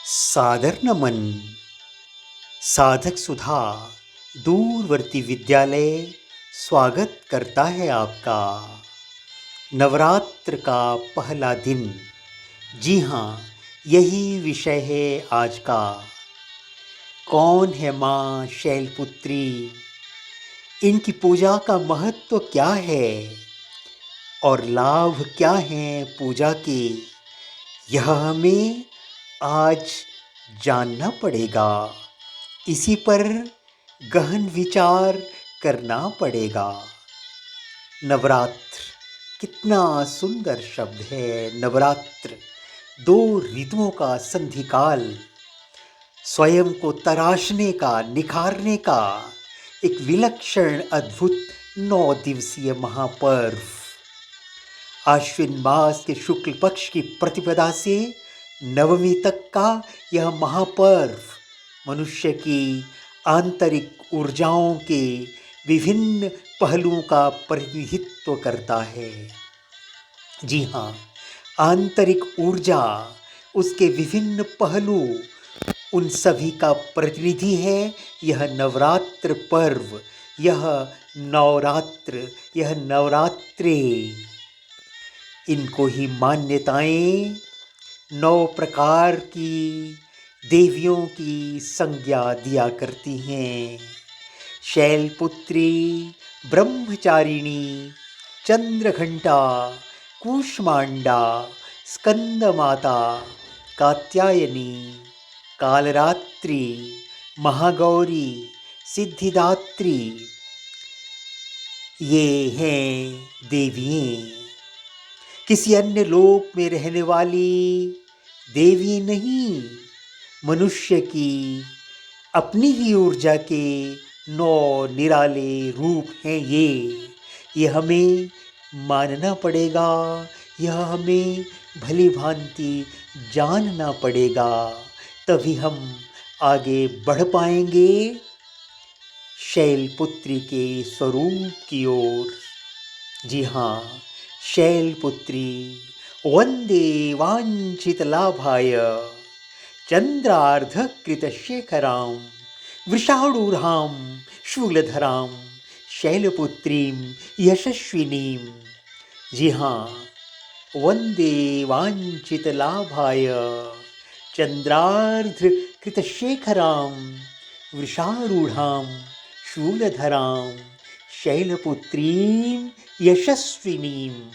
सादर नमन। साधक सुधा दूरवर्ती विद्यालय स्वागत करता है आपका। नवरात्र का पहला दिन, जी हाँ, यही विषय है आज का। कौन है माँ शैलपुत्री, इनकी पूजा का महत्व क्या है और लाभ क्या हैं पूजा के, यह हमें आज जानना पड़ेगा। इसी पर गहन विचार करना पड़ेगा। नवरात्र कितना सुंदर शब्द है। नवरात्र 2 ऋतुओं का संधिकाल, स्वयं को तराशने का, निखारने का एक विलक्षण अद्भुत 9 दिवसीय महापर्व। आश्विन मास के शुक्ल पक्ष की प्रतिपदा से नवमी तक का यह महापर्व मनुष्य की आंतरिक ऊर्जाओं के विभिन्न पहलुओं का प्रतिनिधित्व करता है। जी हाँ, आंतरिक ऊर्जा, उसके विभिन्न पहलू, उन सभी का प्रतिनिधि है यह नवरात्र पर्व, यह नवरात्र, यह नवरात्रे। इनको ही मान्यताएं 9 प्रकार की देवियों की संज्ञा दिया करती हैं। शैलपुत्री, ब्रह्मचारिणी, चंद्रघंटा, कूष्मांडा, स्कंदमाता, कात्यायनी, कालरात्रि, महागौरी, सिद्धिदात्री, ये हैं देवियाँ। किसी अन्य लोक में रहने वाली देवी नहीं, मनुष्य की अपनी ही ऊर्जा के 9 निराले रूप हैं ये हमें मानना पड़ेगा, यह हमें भली भांति जानना पड़ेगा, तभी हम आगे बढ़ पाएंगे शैलपुत्री के स्वरूप की ओर। जी हाँ, शैलपुत्री वंदे वांछितलाभाय चंद्रार्धकृतशेखरां वृषाणूर्हां शूलधरां शैलपुत्रीं यशस्विनीं। जी हाँ, वंदे वांछितलाभाय चंद्रार्धकृतशेखरां वृषारूढ़ां शूलधरां शैलपुत्रीं यशस्विनीं।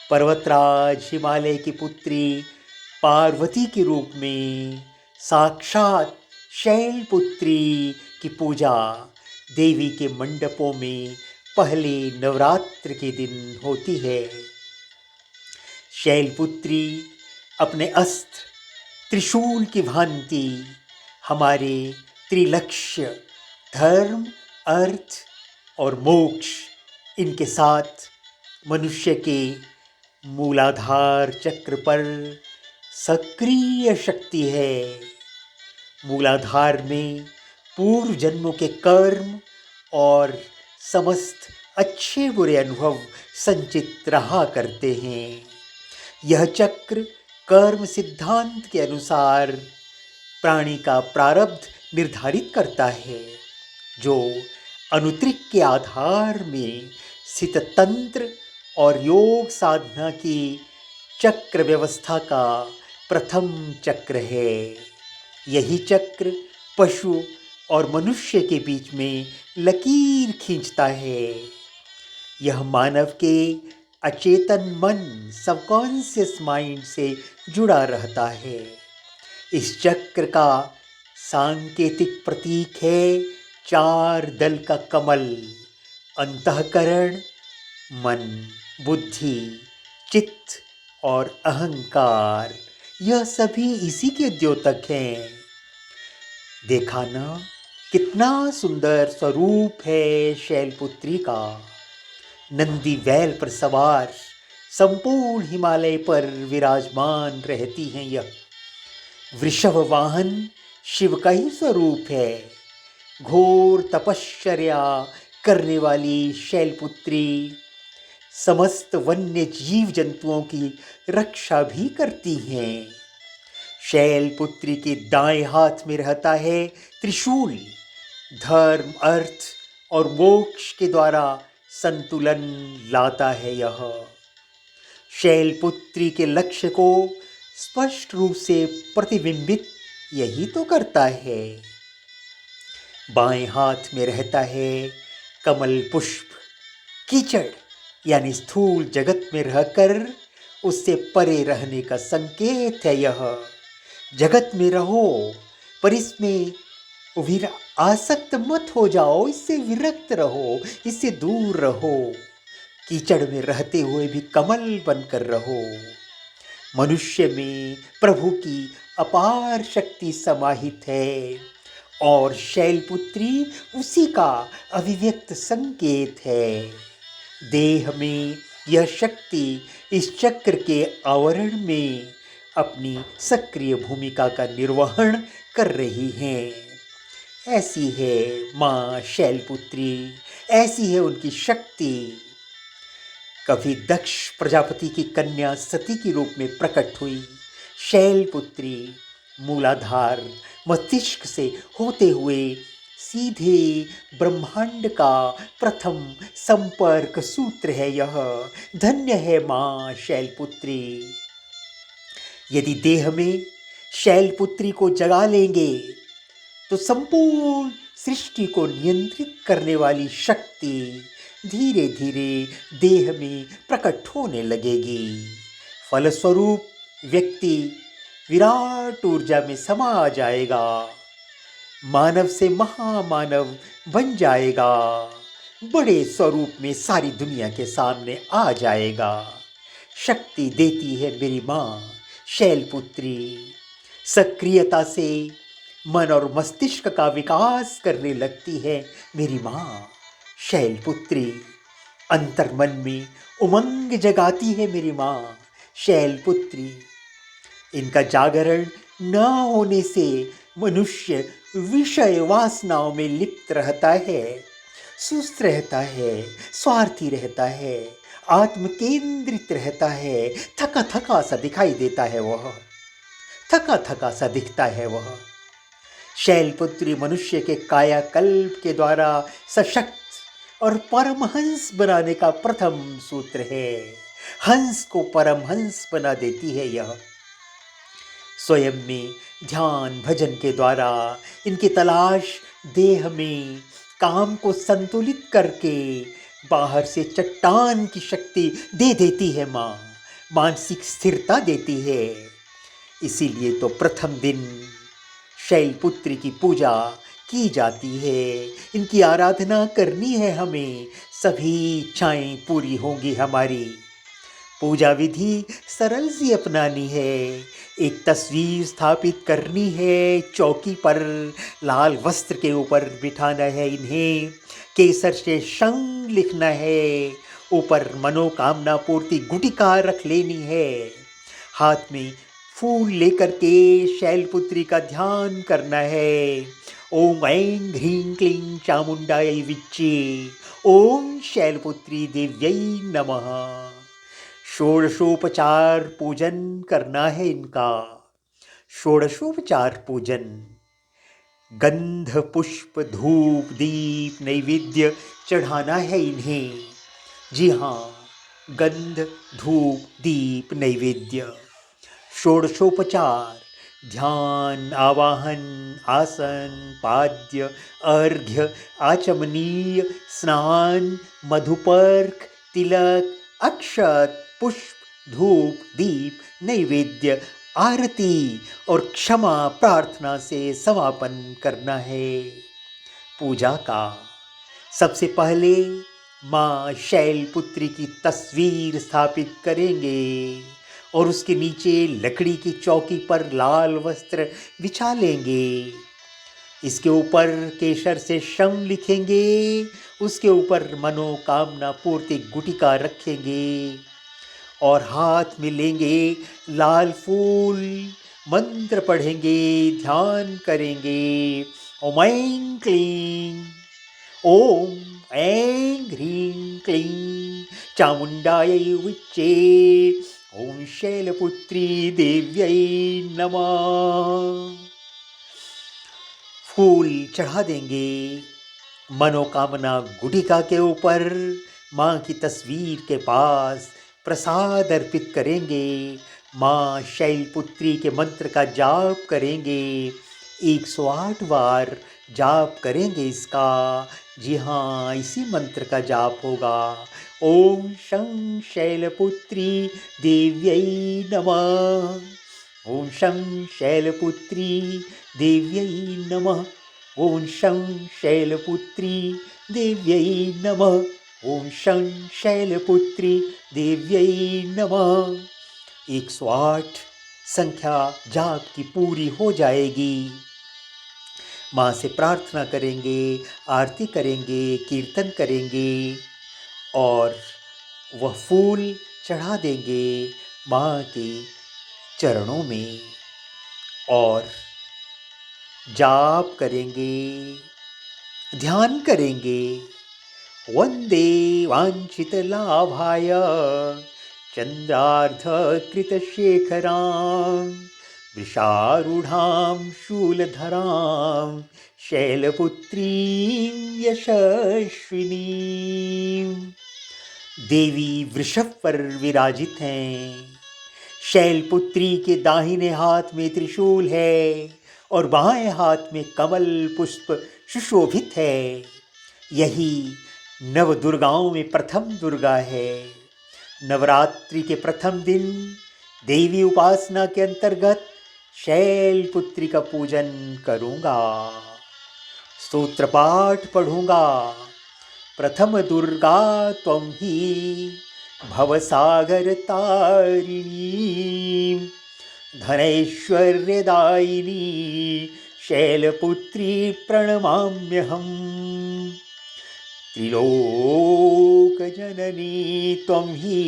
पर्वतराज हिमालय की पुत्री पार्वती के रूप में साक्षात शैलपुत्री की पूजा देवी के मंडपों में पहले नवरात्र के दिन होती है। शैलपुत्री अपने अस्त्र त्रिशूल की भांति हमारे त्रिलक्ष्य धर्म, अर्थ और मोक्ष, इनके साथ मनुष्य के मूलाधार चक्र पर सक्रिय शक्ति है। मूलाधार में पूर्व जन्मों के कर्म और समस्त अच्छे बुरे अनुभव संचित रहा करते हैं। यह चक्र कर्म सिद्धांत के अनुसार प्राणी का प्रारब्ध निर्धारित करता है, जो अनुत्रिक के आधार में स्थित तंत्र और योग साधना की चक्र व्यवस्था का प्रथम चक्र है। यही चक्र पशु और मनुष्य के बीच में लकीर खींचता है। यह मानव के अचेतन मन, सबकॉन्शियस माइंड से जुड़ा रहता है। इस चक्र का सांकेतिक प्रतीक है 4 दल का कमल। अंतःकरण, मन, बुद्धि, चित्त और अहंकार, यह सभी इसी के द्योतक हैं। देखा ना, कितना सुंदर स्वरूप है शैलपुत्री का। नंदी बैल पर सवार संपूर्ण हिमालय पर विराजमान रहती हैं। यह वृषभ वाहन शिव का ही स्वरूप है। घोर तपश्चर्या करने वाली शैलपुत्री समस्त वन्य जीव जंतुओं की रक्षा भी करती हैं। शैलपुत्री के दाएं हाथ में रहता है त्रिशूल। धर्म, अर्थ और मोक्ष के द्वारा संतुलन लाता है यह। शैलपुत्री के लक्ष्य को स्पष्ट रूप से प्रतिबिंबित यही तो करता है। बाएं हाथ में रहता है कमल पुष्प। कीचड़ यानी स्थूल जगत में रहकर उससे परे रहने का संकेत है यह। जगत में रहो पर इसमें आसक्त मत हो जाओ, इससे विरक्त रहो, इससे दूर रहो। कीचड़ में रहते हुए भी कमल बनकर रहो। मनुष्य में प्रभु की अपार शक्ति समाहित है और शैलपुत्री उसी का अभिव्यक्त संकेत है। देह में यह शक्ति इस चक्र के आवरण में अपनी सक्रिय भूमिका का निर्वहन कर रही है। ऐसी है माँ शैलपुत्री, ऐसी है उनकी शक्ति। कभी दक्ष प्रजापति की कन्या सती के रूप में प्रकट हुई शैलपुत्री मूलाधार मस्तिष्क से होते हुए सीधे ब्रह्मांड का प्रथम संपर्क सूत्र है यह। धन्य है माँ शैलपुत्री। यदि देह में शैलपुत्री को जगा लेंगे तो संपूर्ण सृष्टि को नियंत्रित करने वाली शक्ति धीरे धीरे देह में प्रकट होने लगेगी। फलस्वरूप व्यक्ति विराट ऊर्जा में समा जाएगा, मानव से महामानव बन जाएगा, बड़े स्वरूप में सारी दुनिया के सामने आ जाएगा। शक्ति देती है मेरी माँ शैलपुत्री। सक्रियता से मन और मस्तिष्क का विकास करने लगती है मेरी माँ शैलपुत्री। अंतर्मन में उमंग जगाती है मेरी माँ शैलपुत्री। इनका जागरण न होने से मनुष्य विषय वासनाओं में लिप्त रहता है, सुस्त रहता है, स्वार्थी रहता है, आत्म केंद्रित रहता है, थका थका सा दिखाई देता है वह, थका थका सा दिखता है वह। शैलपुत्री मनुष्य के कायाकल्प के द्वारा सशक्त और परमहंस बनाने का प्रथम सूत्र है। हंस को परमहंस बना देती है यह। स्वयं में ध्यान भजन के द्वारा इनकी तलाश देह में काम को संतुलित करके बाहर से चट्टान की शक्ति दे देती है माँ, मानसिक स्थिरता देती है। इसीलिए तो प्रथम दिन शैलपुत्री की पूजा की जाती है। इनकी आराधना करनी है हमें, सभी इच्छाएं पूरी होंगी हमारी। पूजा विधि सरल सी अपनानी है। एक तस्वीर स्थापित करनी है, चौकी पर लाल वस्त्र के ऊपर बिठाना है इन्हें, केसर से शंख लिखना है, ऊपर मनोकामना पूर्ति गुटिका रख लेनी है, हाथ में फूल लेकर के शैलपुत्री का ध्यान करना है। ओम ऐं ह्रीं क्लीं चामुंडायै विच्चे, ओम शैलपुत्री देव्यै नमः। षोडशोपचार पूजन करना है इनका। षोडशोपचार पूजन गंध पुष्प धूप दीप नैवेद्य चढ़ाना है इन्हें। जी हाँ, गंध धूप दीप नैवेद्य। षोडशोपचार ध्यान, आवाहन, आसन, पाद्य, अर्घ्य, आचमनीय, स्नान, मधुपर्क, तिलक, अक्षत, पुष्प, धूप, दीप, नैवेद्य, आरती और क्षमा प्रार्थना से समापन करना है पूजा का। सबसे पहले माँ शैलपुत्री की तस्वीर स्थापित करेंगे और उसके नीचे लकड़ी की चौकी पर लाल वस्त्र बिछा लेंगे। इसके ऊपर केसर से शम लिखेंगे, उसके ऊपर मनोकामना पूर्ति गुटिका रखेंगे और हाथ में लेंगे लाल फूल, मंत्र पढ़ेंगे, ध्यान करेंगे ॐ ऐं क्लीं ॐ ऐं ह्रीं क्लीं चामुण्डायै विच्चे ॐ शैलपुत्री देव्यै नमः। फूल चढ़ा देंगे मनोकामना गुटिका के ऊपर, माँ की तस्वीर के पास प्रसाद अर्पित करेंगे, माँ शैलपुत्री के मंत्र का जाप करेंगे, 108 बार जाप करेंगे इसका। जी हाँ, इसी मंत्र का जाप होगा। ओम शं शैलपुत्री देव्यै नमः। ओम शं शैलपुत्री देव्यै नमः। ओम शं शैलपुत्री देव्यै नमः। ओम शं शैलपुत्री देव्यै नमः। 108 संख्या जाप की पूरी हो जाएगी। माँ से प्रार्थना करेंगे, आरती करेंगे, कीर्तन करेंगे और वह फूल चढ़ा देंगे माँ के चरणों में और जाप करेंगे, ध्यान करेंगे। वंदे वांछितलाभाय चन्द्रार्धकृतशेखरां वृषारूढां शूलधरां शैलपुत्रीं यशस्विनीं। देवी वृषभ पर विराजित हैं। शैलपुत्री के दाहिने हाथ में त्रिशूल है और बाएं हाथ में कमल पुष्प सुशोभित है। यही नव दुर्गाओं में प्रथम दुर्गा है। नवरात्रि के प्रथम दिन देवी उपासना के अंतर्गत शैलपुत्री का पूजन करूँगा, स्तोत्र पाठ पढ़ूँगा। प्रथम दुर्गा त्वं ही भवसागर तारिणी धनैश्वर्यदायिनी शैलपुत्री प्रणमाम्यहम्। त्रिलोकजननी त्वं हि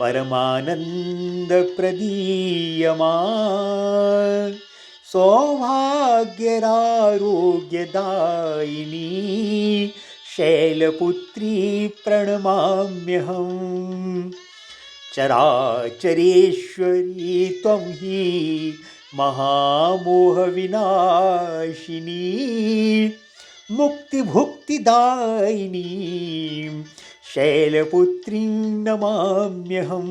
परमानन्दप्रदीयमा सौभाग्यरारोग्यदायिनी शैलपुत्री प्रणमाम्यहम्। चराचरेश्वरी त्वं हि महामोहविनाशिनी मुक्तिभुक्तिदायिनी शैलपुत्रीं नमाम्यहम्।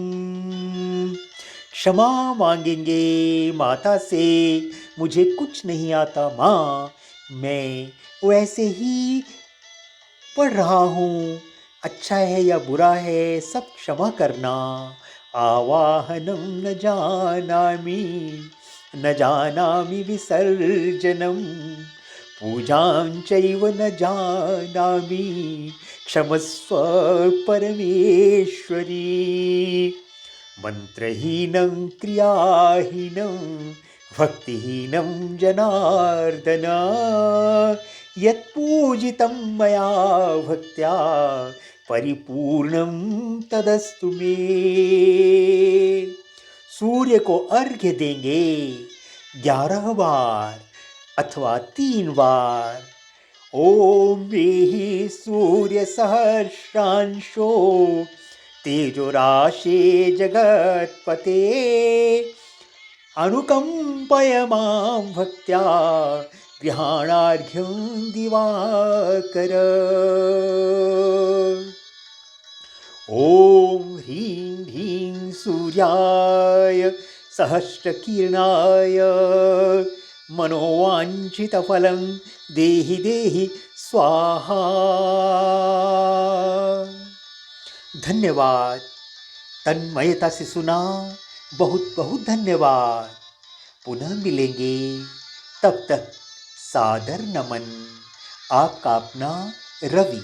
क्षमा मांगेंगे माता से, मुझे कुछ नहीं आता माँ, मैं वैसे ही पढ़ रहा हूँ, अच्छा है या बुरा है सब क्षमा करना। आवाहनं न जानामि विसर्जनं पूजां चैव न जानामि क्षमस्व परमेश्वरी। मंत्रहीनं क्रियाहीनं भक्तिहीनं जनार्दन यत्पूजितं मया भक्त्या परिपूर्णं तदस्तु मे। सूर्य को अर्घ्य देंगे 11 बार अथवा 3 बार। ओम वेहि सूर्य सहस्रांशो तेजोराशे जगत्पते अनुकंपय मां भक्त्या गृहाणार्घ्यं दिवाकर। ओम ह्रीं ह्रीं सूर्याय सहस्रकिरणाय मनोवांछितफलं देहि देहि स्वाहा। धन्यवाद, तन्मयता से सुना, बहुत बहुत धन्यवाद। पुनः मिलेंगे, तब तक सादर नमन। आपका अपना रवि।